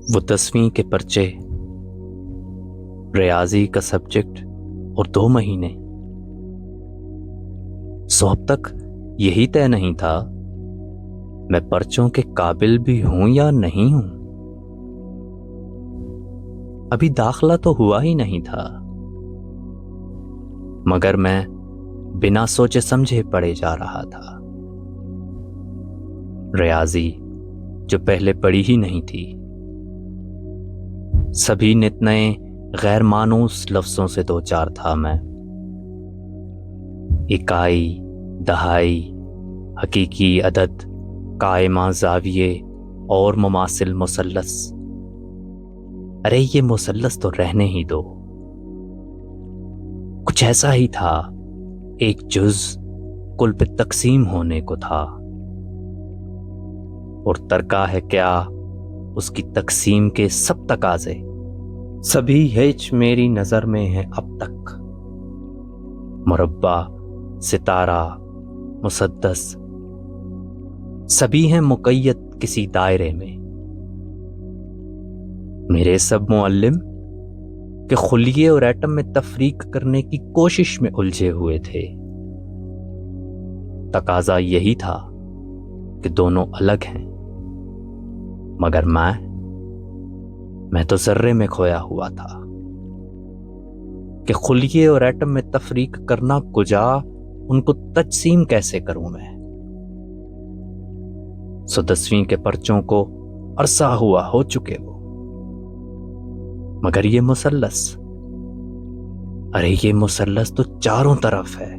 وہ 10ویں کے پرچے، ریاضی کا سبجیکٹ اور 2 مہینے. سو اب تک یہی طے نہیں تھا میں پرچوں کے قابل بھی ہوں یا نہیں ہوں. ابھی داخلہ تو ہوا ہی نہیں تھا، مگر میں بنا سوچے سمجھے پڑے جا رہا تھا. ریاضی جو پہلے پڑھی ہی نہیں تھی، سبھی نت نئے غیر مانوس لفظوں سے دوچار تھا میں. اکائی، دہائی، حقیقی عدد، قائمہ زاویے اور مماثل مثلث. ارے یہ مثلث تو رہنے ہی دو. کچھ ایسا ہی تھا، ایک جز کل پہ تقسیم ہونے کو تھا، اور ترکا ہے کیا اس کی تقسیم کے سب تقاضے. سبھی ہیچ میری نظر میں ہے اب تک. مربع، ستارہ، مسدس، سبھی ہیں مقید کسی دائرے میں. میرے سب معلم کہ خلیے اور ایٹم میں تفریق کرنے کی کوشش میں الجھے ہوئے تھے. تقاضا یہی تھا کہ دونوں الگ ہیں، مگر میں تو ذرے میں کھویا ہوا تھا کہ خلیے اور ایٹم میں تفریق کرنا کجا، ان کو تجسیم کیسے کروں میں. سو 10ویں کے پرچوں کو عرصہ ہوا ہو چکے وہ، مگر یہ مثلث، ارے یہ مثلث تو چاروں طرف ہے.